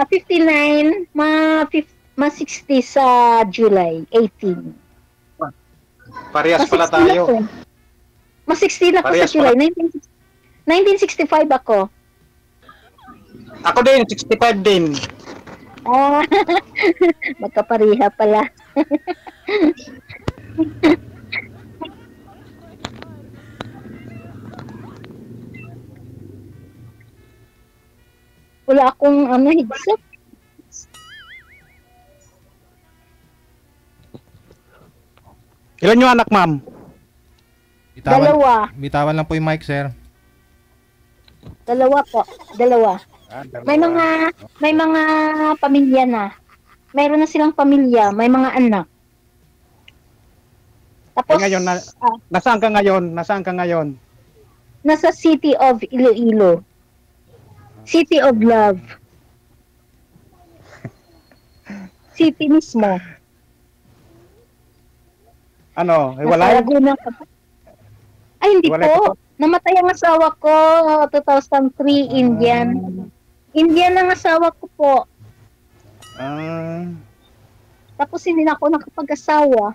59, ma 60 sa July 18. Parehas pala tayo. Ma 16 ako sa July. 1965 ako. Ako din, 65 din. Magkapariha pala. Wala akong higsa. Ilan yung anak, ma'am? Dalawa. Bitawan lang po yung mic, sir. Dalawa po. Dalawa. Dalawa. May mga pamilya na. Mayroon na silang pamilya, may mga anak. Tapos ngayon, nasaan ka ngayon? Nasaan ka ngayon? Nasa City of Iloilo. City of Love. City mismo. Ano, hiwalay? Ay, hindi po. Namatay ang asawa ko, 2003, Indian. Indian ang asawa ko po. Tapos hindi na ako nakapag-asawa.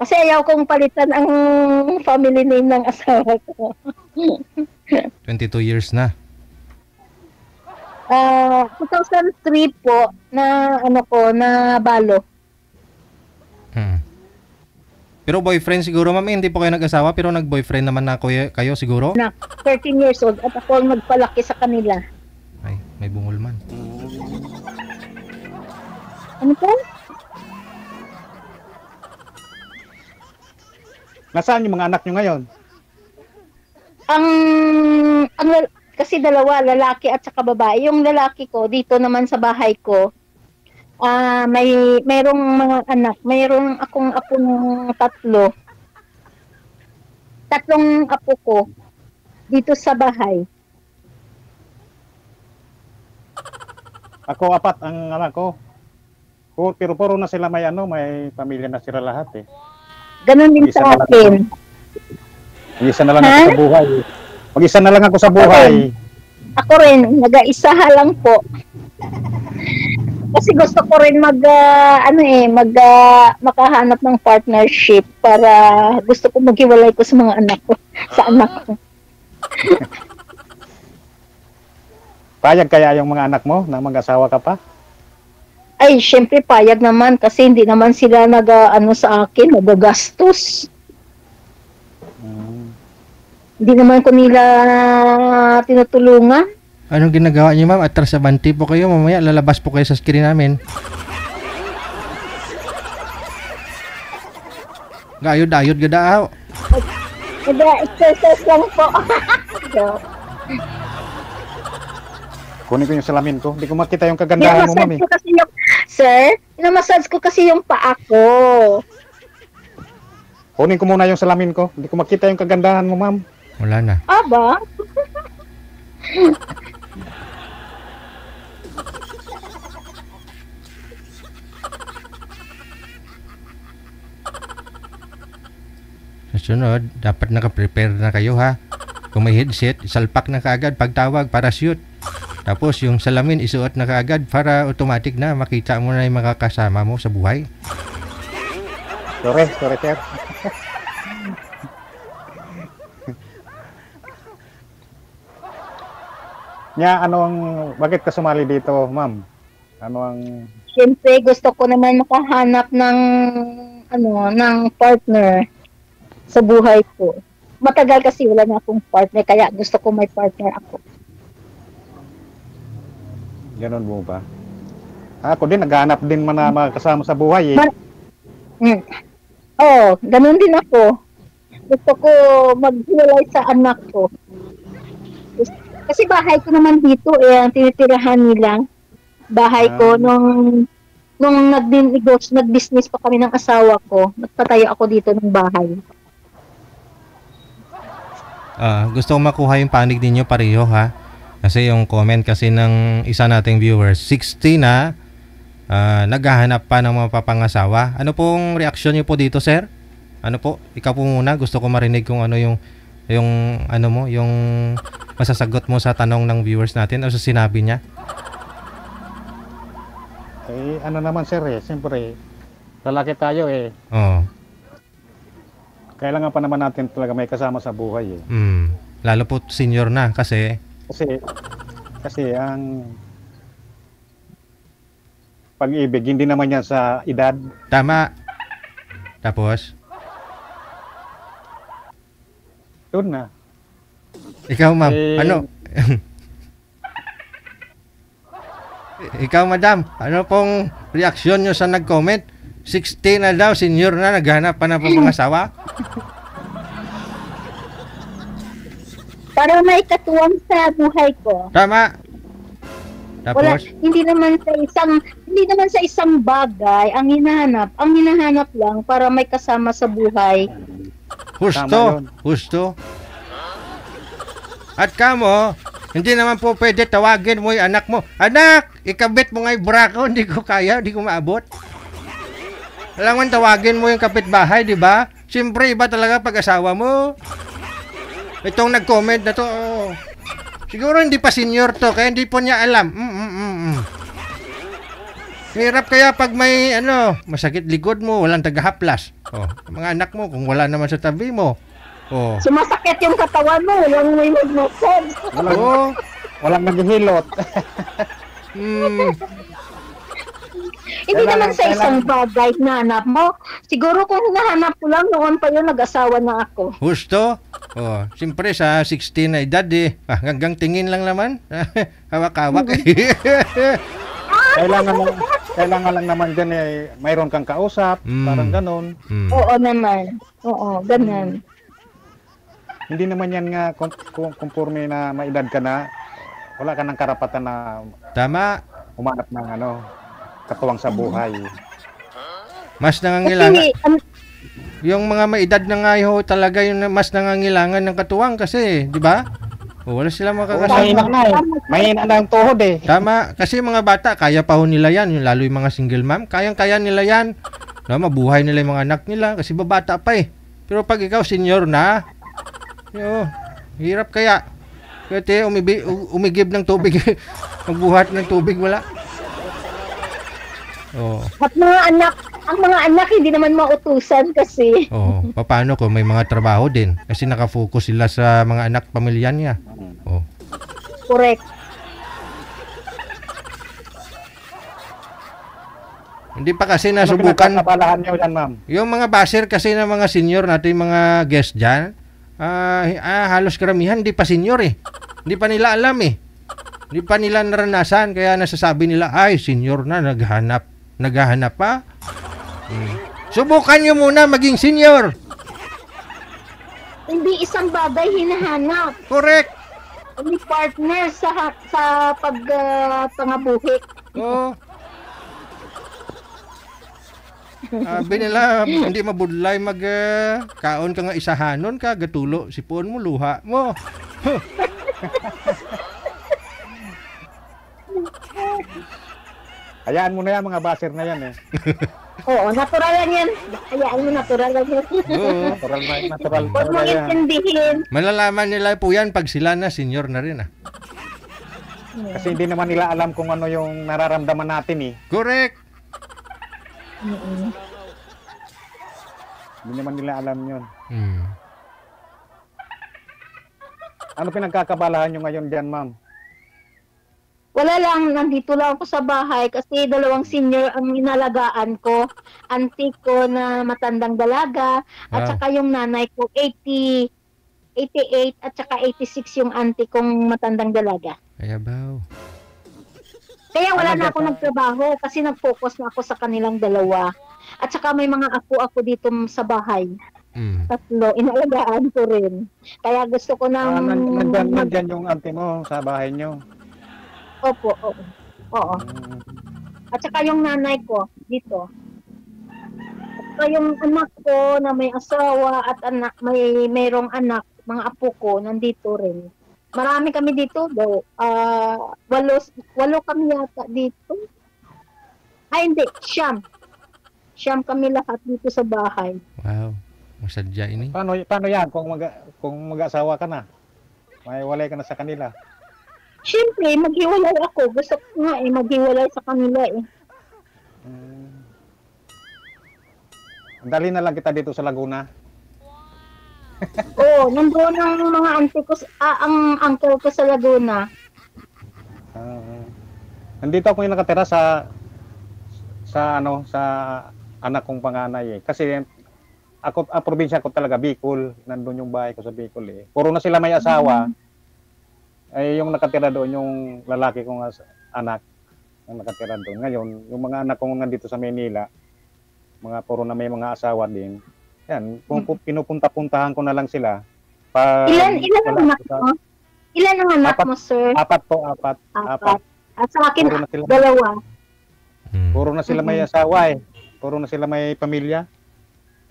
Kasi ayaw kong palitan ang family name ng asawa ko. 22 years na. 2003 po na na balo. Pero boyfriend siguro, ma'am, hindi po kayo nag-asawa pero nag-boyfriend naman na kayo siguro? Na 13 years old at ako ang nagpalaki sa kanila. Ay, may bungol man. Ano po? Nasaan yung mga anak nyo ngayon? Kasi dalawa, lalaki at saka babae. Yung lalaki ko, dito naman sa bahay ko, mayroong mga anak. Mayroong akong apong tatlo. Tatlong apo ko dito sa bahay. Ako, 4 ang anak ko. Pero puro na sila may pamilya na sila lahat eh. Ganon din sa akin. Mag-isa na lang ako sa buhay. Mag-isa na lang ako sa buhay. Ako rin, nag-isaha lang po. Kasi gusto ko rin makahanap ng partnership para gusto ko maghiwalay ko sa mga anak ko, sa anak ko. Payag kaya yung mga anak mo na mag-asawa ka pa? Ay, syempre payag naman kasi hindi naman sila sa akin, nagagastos. Hindi naman ko nila tinutulungan. Anong ginagawa niyo, ma'am? Atras abanti po kayo, mamaya lalabas po kayo sa screen namin. Gayod gadaaw. Nag-exercise lang po. Kunin ko yung salamin ko. Hindi ko makita yung kagandahan mo, mami. Sir, inamassage ko kasi yung paa ko. Kunin ko muna yung salamin ko. Hindi ko makita yung kagandahan mo, ma'am. Wala na. Aba? Sa sunod, dapat naka-prepare na kayo, ha? Kung may headset, salpak na kaagad pagtawag para shoot. Tapos yung salamin isuot na kaagad para automatic na makita mo na yung makakasama mo sa buhay. Sorry, sir. Bakit ka sumali dito, ma'am? Siyempre, gusto ko naman makahanap ng partner sa buhay ko. Matagal kasi wala na akong partner, kaya gusto ko may partner ako. Ganon mo ba? Ako din, naghahanap din man na makasama sa buhay eh. Ganon din ako. Gusto ko maghiwalay sa anak ko. Kasi bahay ko naman dito ang tinitirahan nila. Bahay ko nung nag-business pa kami ng asawa ko, nagpatayo ako dito ng bahay. Gusto ko makuha yung panig ninyo pareho, ha? Kasi yung comment kasi ng isa nating viewers, 60 na naghahanap pa ng mga papangasawa. Ano pong reaksyon niyo po dito, sir? Ano po? Ikaw po muna. Gusto ko marinig kung ano yung masasagot mo sa tanong ng viewers natin o sa sinabi niya. ano naman sir siyempre, lalaki tayo Oo. Kailangan pa naman natin talaga may kasama sa buhay Lalo po senior na kasi Kasi ang pag-ibig, hindi naman yan sa edad. tama. Tapos, Yun na. ikaw ma'am, Eh, ano? Ikaw madam, ano pong reaksyon nyo sa nag-comment? 60 na daw, senior na, naghanap pa na po mga asawa? Para may katuwang sa buhay ko. Tama. Wala, Tapos, hindi naman sa isang bagay ang hinahanap. Ang hinahanap lang para may kasama sa buhay. Tama husto, yun. husto. At kamo, hindi naman po pwede tawagin mo yung anak mo. Anak, ikabit mo nga yung bra ko, hindi ko kaya, hindi ko maabot. Alam mo, tawagin mo yung kapitbahay, di ba? Siyempre, iba talaga pag-asawa mo. Itong nag-comment na to, siguro hindi pa senior to, kaya hindi po niya alam. Hirap kaya pag may, masakit likod mo, walang tagahaplas. Mga anak mo, kung wala naman sa tabi mo. Sumasakit yung katawan mo, walang may magmukod. Walang naghihilot. Hindi naman sa isang bagay na hanap mo. Siguro kung hinahanap ko lang, noon pa yun, nag-asawa na ako. Husto? Siyempre sa 16 na edad hanggang tingin lang naman. Hawak-hawak Kailangan lang naman dyan mayroon kang kausap, parang ganon. Oo naman. Oo, ganun. Hindi naman yan nga conforme na may edad ka na, wala ka ng karapatan na Tama. umanap ng katuwang sa buhay. Mas nangangailangan. Kasi, Yung mga may edad na nga talaga yung mas nangangailangan ng katuwang kasi, di ba? Wala sila makakasama. Mahina na ang tuhod Tama, kasi mga bata, kaya pa ho nila yan, yung lalo yung mga single mom, kayang-kaya nila yan. Mabuhay nila yung mga anak nila kasi babata pa Pero pag ikaw senior na, hirap kaya. Kasi umigib ng tubig, magbuhat ng tubig, wala. At ang mga anak hindi naman mautusan kasi. Paano kung may mga trabaho din? Kasi nakafocus sila sa mga anak pamilya niya. Correct. Hindi pa kasi nasubukan. Pinagkakabalahan nyo yan, ma'am? Yung mga baser kasi ng mga senior natin, mga guest dyan, halos karamihan hindi pa senior Hindi pa nila alam Hindi pa nila naranasan, kaya nasasabi nila, ay, senior na, naghahanap pa. Subukan nyo muna maging senior. Hindi isang bagay hinahanap. Correct. Hindi partner sa pangabuhi. Sabi nila, hindi mabudlay kaon ka nga isahanon ka, gatulo, sipon mo, luha mo. Hayaan mo na yan, mga baser na yan Oo, natural lang yan. Hayaan mo, natural lang yan. Natural Huwag mo yan. intindihin. Malalaman nila po yan pag sila na senior na rin Kasi hindi naman nila alam kung ano yung nararamdaman natin Correct. Hindi naman nila alam yun. Hmm. Ano pinagkakabalahan nyo ngayon dyan, ma'am? Wala lang, nandito lang ako sa bahay kasi dalawang senior ang inalagaan ko. Auntie ko na matandang dalaga at saka yung nanay ko 88 at saka 86 yung auntie kong matandang dalaga. Ayabaw. Kaya wala na ako nagtrabaho kasi nag-focus na ako sa kanilang dalawa. At saka may mga ako dito sa bahay. Tatlo, inalagaan ko rin. Kaya gusto ko nang... Nandyan yung auntie mo sa bahay nyo. Opo, oo. At saka yung nanay ko dito. At saka yung anak ko na may asawa at mayroong anak, mga apo ko, nandito rin. Marami kami dito, walo kami yata dito. Ay, hindi, siyam. Siyam kami lahat dito sa bahay. Wow, masadya ini. Paano yan kung mag-asawa ka na? May walay ka na sa kanila. Siyempre, maghiwalay ako. Gusto ko nga maghiwalay sa kanila Hmm. Dali na lang kita dito sa Laguna. Oo, nandoon ang mga auntie ko, ang uncle ko sa Laguna. Ah, nandito ako yung nakatira sa anak kong panganay eh. Kasi ako, probinsya ko talaga, Bicol. Nandun yung bahay ko sa Bicol eh. Puro na sila may asawa. Ay yung nakatira doon, yung lalaki kong anak, ang nakatira doon. Ngayon, yung mga anak kong nandito sa Manila, puro na may mga asawa din. Yan, pinupunta-puntahan ko na lang sila. Ilan ang anak mo? Ilan ang anak Apat. mo, sir? Apat po, apat. At sa akin, Puro na sila. dalawa. Puro na sila may asawa eh. Puro na sila may pamilya.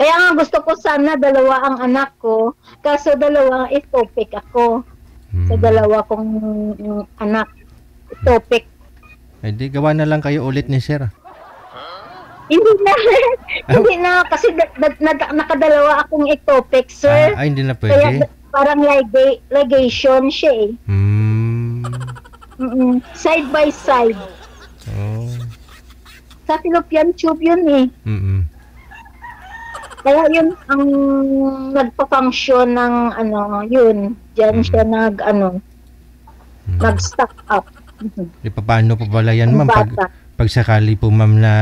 Kaya nga gusto ko sana dalawa ang anak ko, kaso dalawa topic ako. Sa dalawa kong anak, topic. Eh di gawa na lang kayo ulit ni sir. Hindi na, hindi na, kasi nakadalawa akong ectopic, sir. Hindi na Kaya pwede. parang ligation siya eh. Side by side. Oh. Sa fallopian tube yun eh. Kaya yun ang nagpa-function ng yun. Diyan siya nag-stock up. Di paano pa pala yan, ma'am? Pag sakali po, ma'am, na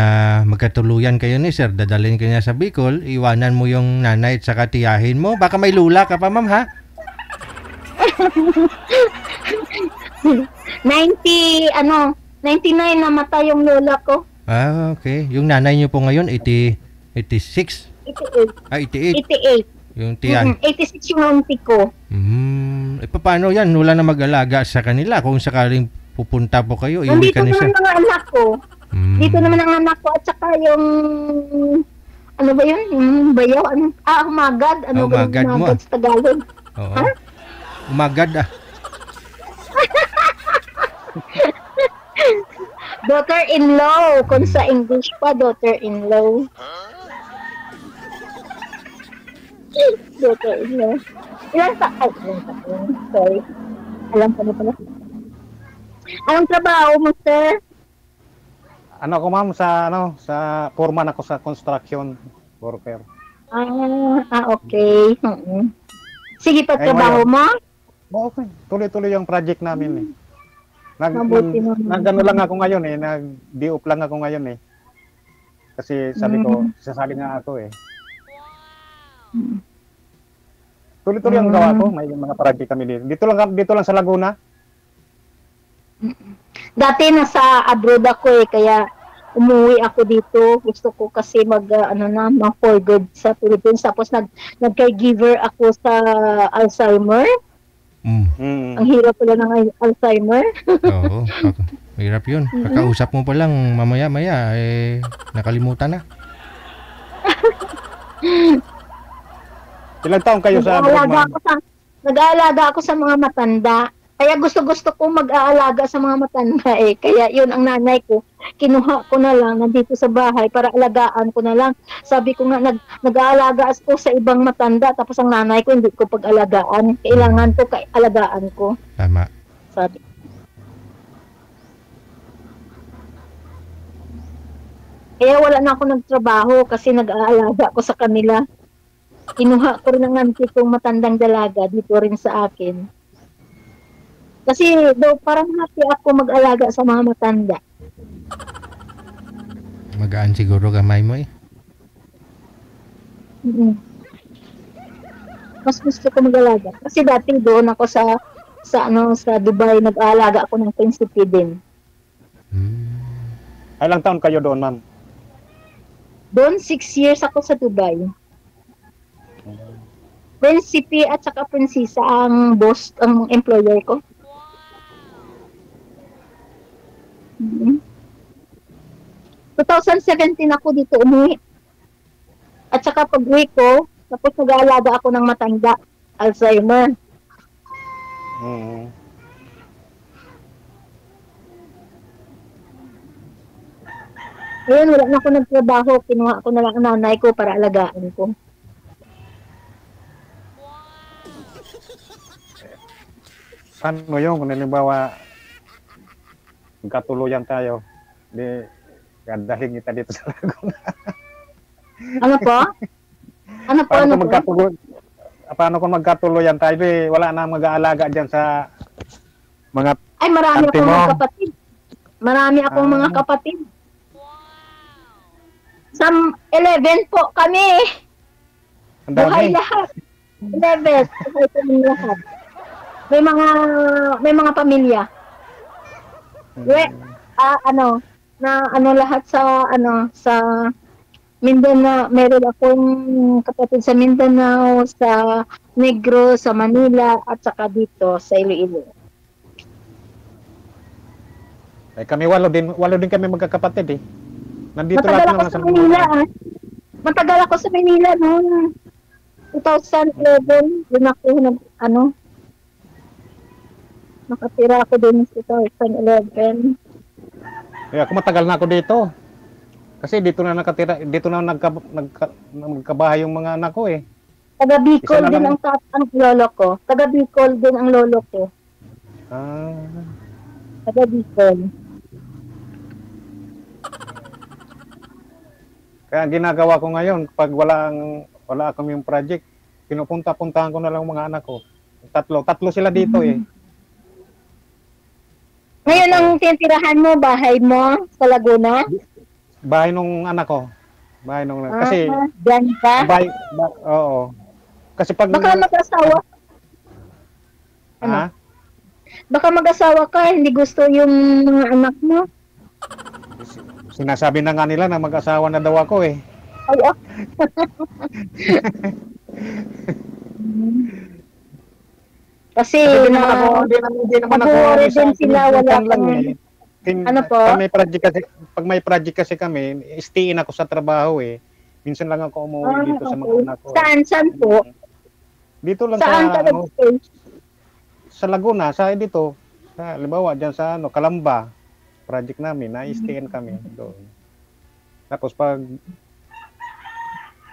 magkatuluyan kayo ni sir, dadalhin ka niya sa Bicol, iwanan mo yung nanay at saka tiyahin mo. Baka may lula ka pa, ma'am, ha? 99 namatay yung lola ko. Okay. Yung nanay niyo po ngayon, 86? 88. 88. Yung tiyan. 86 yung auntie ko. Paano yan? Wala na mag-alaga sa kanila. Kung sakaling pupunta po kayo, iuwi Nandito ka ni sir. naman ang anak ko. Dito naman ang anak ko at saka yung ano ba yun? Yung bayaw? Umagad. Umagad mo. Umagad sa Tagalog. Oo. Ha? Umagad Daughter-in-law. Kung sa English pa, daughter-in-law. Daughter-in-law. Ilan taon? Sorry. Alam ko na pala. Anong trabaho mo, sir? Ano ko ma'am sa foreman ako sa construction worker. Okay. Sige, trabaho mo? Okay. Tuloy-tuloy yung project namin eh. Mabuti naman. Nag-ano lang ako ngayon eh, nag-di-off lang ako ngayon eh. Kasi sabi ko, sasali nga ako eh. Tuloy-tuloy ang gawa ko, may mga project kami dito. Dito lang sa Laguna. Dati nasa abroad ako eh, kaya umuwi ako dito. Gusto ko kasi mag-for good sa Philippines. Tapos nag-caregiver ako sa Alzheimer. Ang hirap pala ng Alzheimer. Oo. Hirap yun. Kakausap mo pa lang mamaya-maya, nakalimutan na. Ilang taon kayo sa abroad, ma'am? Nag-aalaga ako sa mga matanda. Kaya gusto ko mag-aalaga sa mga matanda eh. Kaya yun ang nanay ko. Kinuha ko na lang nandito sa bahay para alagaan ko na lang. Sabi ko nga nag-aalaga ako sa ibang matanda tapos ang nanay ko hindi ko pag-alagaan. Kailangan ko alagaan ko. Tama. Sabi. Kaya wala na ako nagtrabaho kasi nag-aalaga ako sa kanila. Kinuha ko rin ang auntie kong matandang dalaga dito rin sa akin. Kasi parang happy ako mag-alaga sa mga matanda. Magaan siguro gamay mo eh. Mas gusto ko mag-alaga. Kasi dati doon ako sa Dubai, nag-aalaga ako ng prinsipe din. Ilang taon kayo doon, ma'am? Doon 6 years ako sa Dubai. Prinsipe at saka prinsesa ang boss, ang employer ko. 2017 ako dito umuwi. At saka pag-uwi ko, tapos nag-aalaga ako ng matanda, Alzheimer. Ngayon, wala na ako nagtrabaho. Kinuha ko na lang ang nanay ko para alagaan ko. Paano yun? Kung halimbawa, magkatuluyan tayo, Dadalhin kita dito sa Laguna. Ano po? Ano po? Paano Ano kung po? magkatuloy? Paano kung magkatuloyan tayo? Wala na mag-aalaga dyan sa mga Ay, marami Ate akong mo. mga kapatid. Marami akong mga kapatid. Sa 11 po kami. ang Buhay dami. lahat. 11. Buhay kami lahat. May mga pamilya. Ano, na lahat sa Mindanao, meron akong kapatid sa Mindanao, sa Negros, sa Manila, at saka dito sa Iloilo. Eh, kami walo din kami magkakapatid eh. Nandito Matagal lahat ako naman sa Manila, Matagal ako sa Manila noong 2011. Doon ako nakatira ako doon sa 2011. Eh, ako matagal na ako dito. Kasi dito na nakatira, dito na nagkabahay yung mga anak ko eh. Taga Bicol Isa na din lang. ang lolo ko. Taga Bicol din ang lolo ko. Ah, Taga Bicol. kaya ang ginagawa ko ngayon, pag wala akong project, pinupunta-puntahan ko na lang mga anak ko. Tatlo sila dito eh. Ngayon ang tinitirahan mo, bahay mo sa Laguna? Bahay nung anak ko. Kasi Diyan ka? oo. Kasi pag Baka mag-asawa. ha? Baka mag-asawa ka, hindi gusto yung mga anak mo. Sinasabi na nga nila na mag-asawa na daw ako eh. Ay, Kasi Hindi naman ako, hindi naman ako nag-worry sa din sila, wala pinsan lang kang- eh. Ano po? Pag may project kasi kami, stay-in ako sa trabaho eh. Minsan lang ako umuwi dito sa mga okay. anak ko. Saan po? Dito lang Saan ka sa nag-stay? sa Laguna, sa dito. Sa halimbawa diyan sa Calamba. Project namin, na-stay-in kami doon. Tapos pag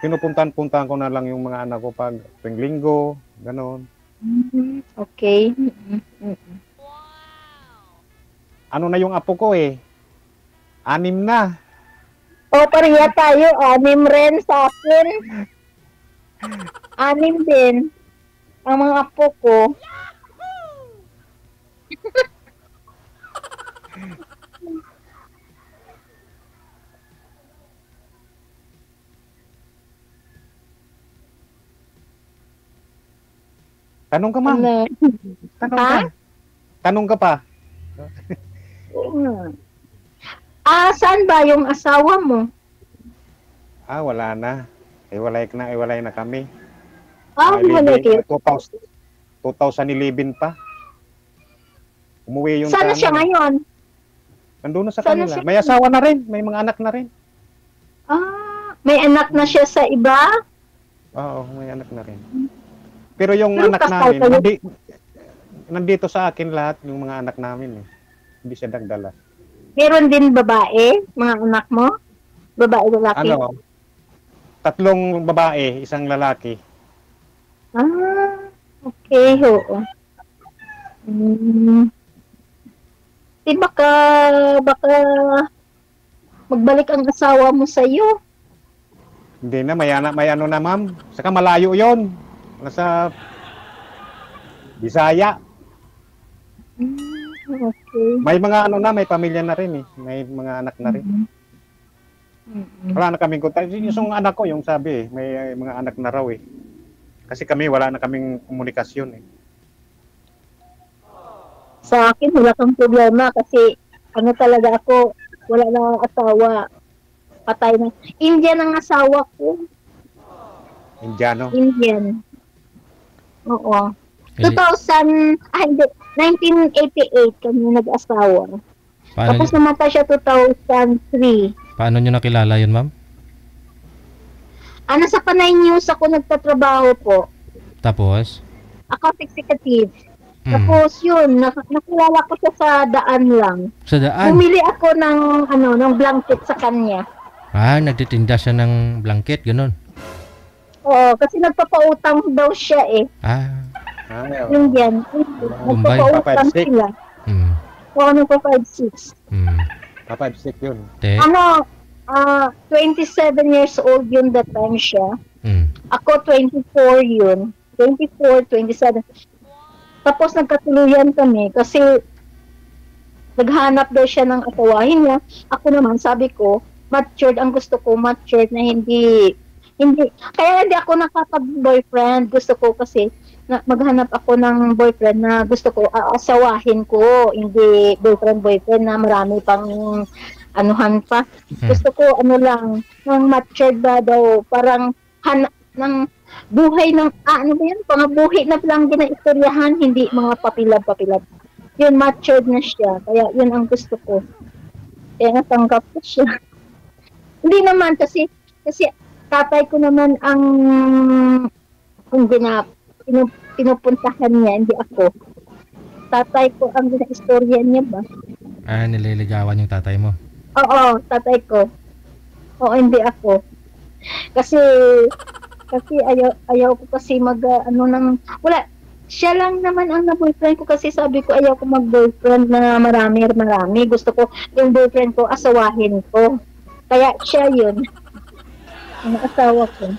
pinupuntahan-puntahan ko na lang yung mga anak ko pag tuwing linggo, gano'n. Okay. Ano na yung apo ko eh? 6 na. O, pareha tayo. 6 rin sa akin. 6 din. Ang mga apo ko. Tanong ka, ma'am. Ano? Tanong Ha? ka. Tanong ka pa. Saan ba yung asawa mo? Wala na. Iwalay na kami. Wala kayo. 2011 pa. Umuwi yung Sana siya ngayon? Nandun na sa Sana kanila. siya- May asawa na rin. May mga anak na rin. May anak na siya sa iba? Oo, may anak na rin. Pero yung Pero anak kasal namin, kayo? nandito sa akin lahat yung mga anak namin eh. Hindi siya nagdala. Meron din babae, mga anak mo? Babae, lalaki? 3 babae, 1 lalaki. Okay, oo. Baka magbalik ang asawa mo sa iyo. Hindi na, may ano na ma'am. Saka malayo yon. Nasa Bisaya. Okay. May mga may pamilya na rin eh. May mga anak na rin. Wala na kaming kontak. Yung anak ko, yung sabi eh, may mga anak na raw eh. Kasi kami, wala na kaming komunikasyon eh. Sa akin, wala kang problema kasi talaga ako, wala na akong asawa. Patay na. Indian ang asawa ko. Indiano. Indian. Oo. Eh, 1988 kami nag-asawa. Paano, Tapos namatay siya 2003. paano nyo nakilala yun, ma'am? Sa Panay News ako nagtatrabaho po. Tapos? Account executive. Mm. Tapos yun, nakilala ko siya sa daan lang. Sa daan? Bumili ako ng blanket sa kanya. Nagtitinda siya ng blanket, ganun. Oo, kasi nagpapautang daw siya eh. Yung yan. Bombay, Nagpapautang pa 5-6. sila. Mm. Oo, nagpa 5-6. Mm. Pa-5-6 yun. Te. Ano, 27 years old yun that time siya. Ako 24 yun. 24, 27. Tapos nagkatuluyan kami kasi naghanap daw siya ng asawahin niya. Ako naman, sabi ko, matured ang gusto ko, matured na hindi, kaya hindi ako nakapag-boyfriend. Gusto ko kasi maghanap ako ng boyfriend na gusto ko, asawahin ko, hindi boyfriend na marami pang anuhan pa. Gusto ko, ano lang, ng matured ba daw, parang ng buhay ng, ano ba yan, pangabuhi na lang ginaistoryahan, hindi mga papilab-papilab. Yun, matured na siya. Kaya yun ang gusto ko. Kaya natanggap ko siya. Hindi naman kasi tatay ko naman ang kung pinupuntahan niya, hindi ako. Tatay ko ang ginaistorya niya ba? Nililigawan yung tatay mo? Oo, tatay ko. Oo, hindi ako. Kasi ayaw ko kasi wala. Siya lang naman ang na-boyfriend ko kasi sabi ko ayaw ko mag-boyfriend na marami. Gusto ko yung boyfriend ko asawahin ko. Kaya siya yun. Ang asawa ko.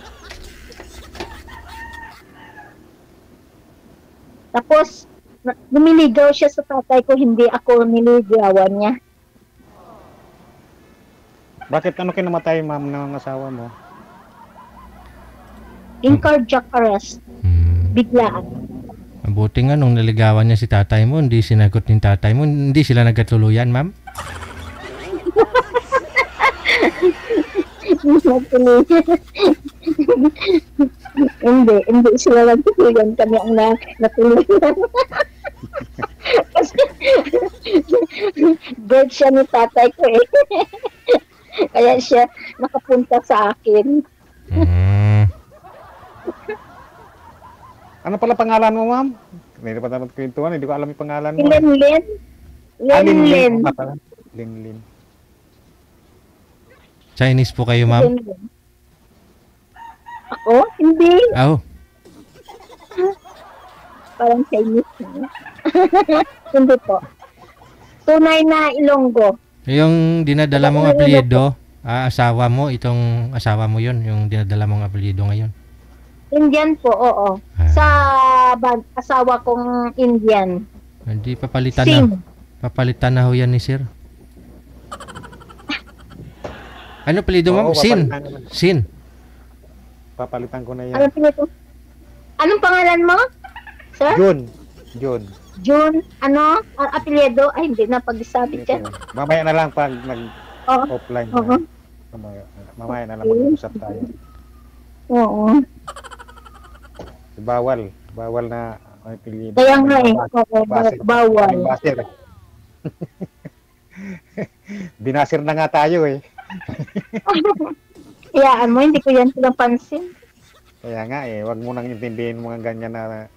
Tapos, lumiligaw siya sa tatay ko, hindi ako niligawan niya. Bakit ano kinamatay, ma'am, ng asawa mo? In cardiac arrest. Biglaan. Mabuti nga nung naligawan niya si tatay mo, hindi sinagot ng tatay mo, hindi sila nagkatuluyan, ma'am? hindi sila nagtuluyan, kami ang natuluyan. Kasi bird siya ni tatay ko eh. Kaya siya nakapunta sa akin. Ano pala pangalan mo, ma'am? Hindi pa naman kwentuhan, hindi ko alam yung pangalan mo. Linlin. Linlin. Chinese po kayo, ma'am? Ako? Hindi. Oh. Parang Chinese na. Hindi po. Tunay na Ilonggo. Yung dinadala mong apelyido, asawa mo, itong asawa mo yun, yung dinadala mong apelyido ngayon? Indian po, oo. Sa asawa kong Indian. Hindi papalitan na ho yan ni sir. Ano apelyido mo? Sin. Papalitan ko na yan. Anong pangalan mo? Sir? June. Ano? Apelyido? Ay, hindi na pag-isabi dyan. Mamaya na lang pag nag-offline. Mamaya na lang mag-usap tayo. Oo. Bawal na apelyido. Kaya nga eh. Bawal. Binasir na nga tayo eh. Iyaan mo, hindi ko yan pinapansin. Kaya nga eh, wag mo nang intindihin mga ganyan na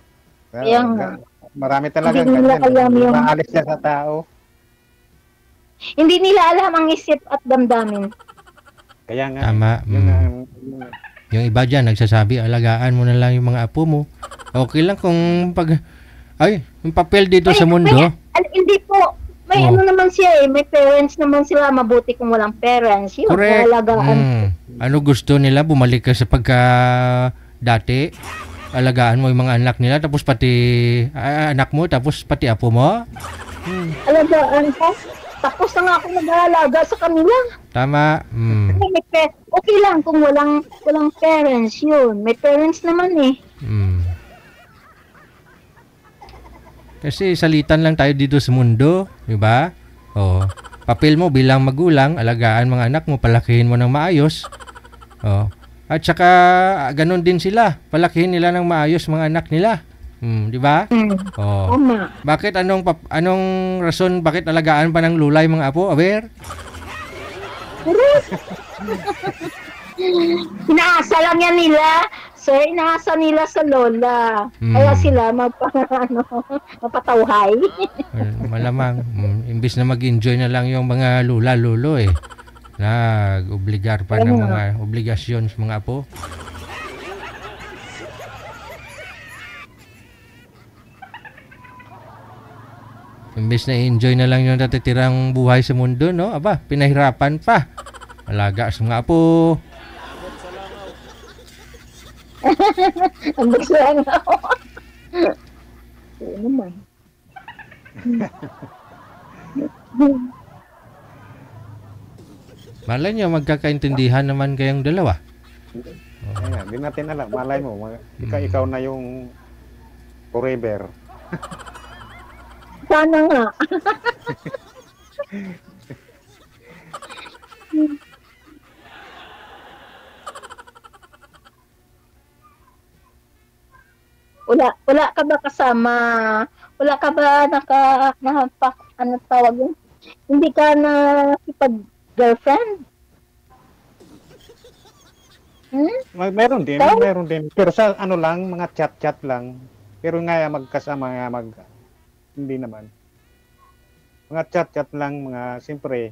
marami talaga ganyan. Maalis yan sa tao. Hindi nila alam ang isip at damdamin. Kaya nga. Tama. Yung iba dyan, nagsasabi, alagaan mo na lang yung mga apo mo. Okay lang kung yung papel dito sa mundo. Hindi po. May ano naman siya eh. May parents naman sila. Mabuti kung walang parents. Yun, correct. Alagaan. Ano gusto nila? Bumalik ka sa dati. Alagaan mo yung mga anak nila. Tapos pati anak mo. Tapos pati apo mo. Alagaan ko? Tapos na nga ako nag-aalaga sa kanila. Tama. Okay lang kung walang parents yun. May parents naman eh. Kasi salitan lang tayo dito sa mundo, di ba? Papel mo bilang magulang, alagaan mga anak mo, palakihin mo ng maayos. At saka ganun din sila, palakihin nila ng maayos mga anak nila. Di ba? Bakit anong rason bakit alagaan pa ng lulay mga apo? Aware? Inaasa lang yan nila. Sir, inaasa nila sa lola. Kaya sila mapatawhay. Malamang. Imbis na mag-enjoy na lang yung mga lula-lulo eh. Nag-obligar pa ng mga obligasyon sa mga apo. Imbes na enjoy na lang yung natitirang buhay sa mundo, no? Aba, pinahirapan pa. Alaga sa mga apo. Ang gusto lang ako. Oo naman. Malay nyo, magkakaintindihan naman kayong dalawa. Ayan, di natin alam. Malay mo, ikaw na yung forever. Sana nga. Wala ka ba kasama? Wala ka ba ano tawag yun? Hindi ka na girlfriend? Meron din, Ikaw? meron din. Pero sa ano lang, mga chat-chat lang. Pero nga magkasama nga hindi naman. Mga chat-chat lang, mga siyempre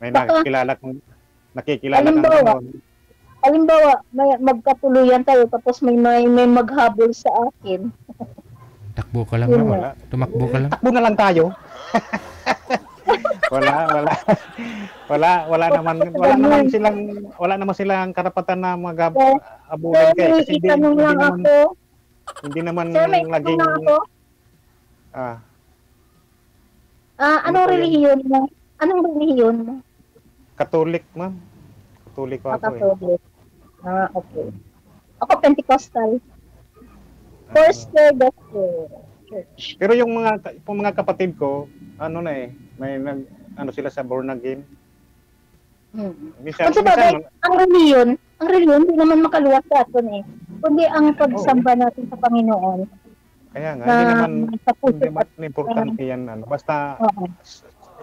may Baka- nakikilala Halimbawa, kang Halimbawa, magkatuluyan tayo tapos may maghabol sa akin. Takbo ka lang Yun naman. wala. Tumakbo ka lang. Takbo na lang tayo. wala naman silang karapatan na mag-abulan Sir, kay may kasi itanong lang ako. hindi naman Sir, may itanong laging lang ako. Anong Ano po yun? relihiyon mo? Anong relihiyon mo? Katolik, ma'am. Katolik ako eh. Catholic. Okay. Ako Pentecostal. First Gospel Church. Pero yung mga kapatid ko, ano na eh, may ano sila sa born again. Minsan, Kung sa bagay, ang relihiyon, hindi naman makaluwas sa atin eh. Kundi ang pagsamba natin sa Panginoon. kaya nga, Na, hindi sa puso naman importante yan. Ano. Basta, Oo.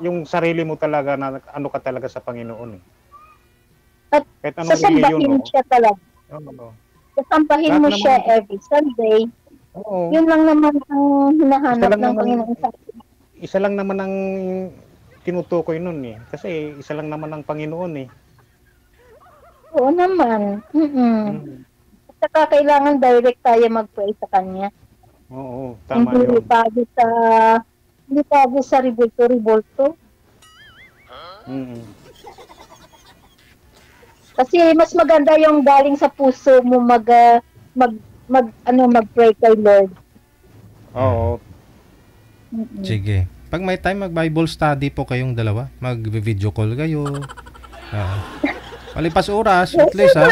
yung sarili mo talaga na ano ka talaga sa Panginoon eh. At kahit anong sasambahin reliyon mo. siya talaga. Oo. Sasambahin Lahat mo naman- siya every Sunday. Oo. Yun lang naman ang hinahanap Isa lang ng naman- Panginoon sa atin. Isa lang naman ang tinutukoy nun eh. Kasi isa lang naman ang Panginoon eh. Oo naman. Mm. At saka kailangan direct tayo mag-pray sa Kanya. Oo, tama Hindi yun. tago sa revolto. Mm. Kasi mas maganda yung galing sa puso mo mag-pray kay Lord. Oo. Sige. Pag may time, mag-Bible study po kayong dalawa. Mag-video call kayo. Palipas oras, at least ha.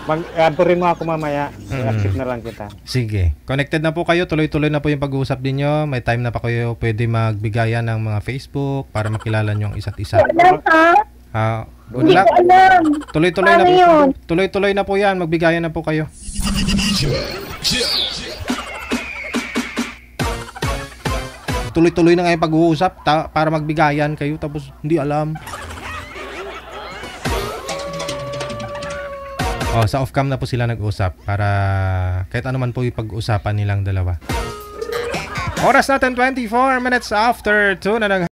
Mag-add rin mo ako mamaya. I-accept na lang kita. Sige. Connected na po kayo. Tuloy-tuloy na po yung pag-uusap ninyo. May time na pa kayo pwede magbigayan ng mga Facebook para makilala nyo ang isa't isa. Alam ha? Good Hindi luck. ko alam. Tuloy-tuloy na Paano po. yun? Tuloy-tuloy na po yan. Magbigayan na po kayo. Tuloy-tuloy na nga yung pag-uusap para magbigayan kayo tapos hindi alam. Sa off-cam na po sila nag-usap para kahit ano man po yung pag-usapan nilang dalawa. Oras natin 24 minutes after 2 na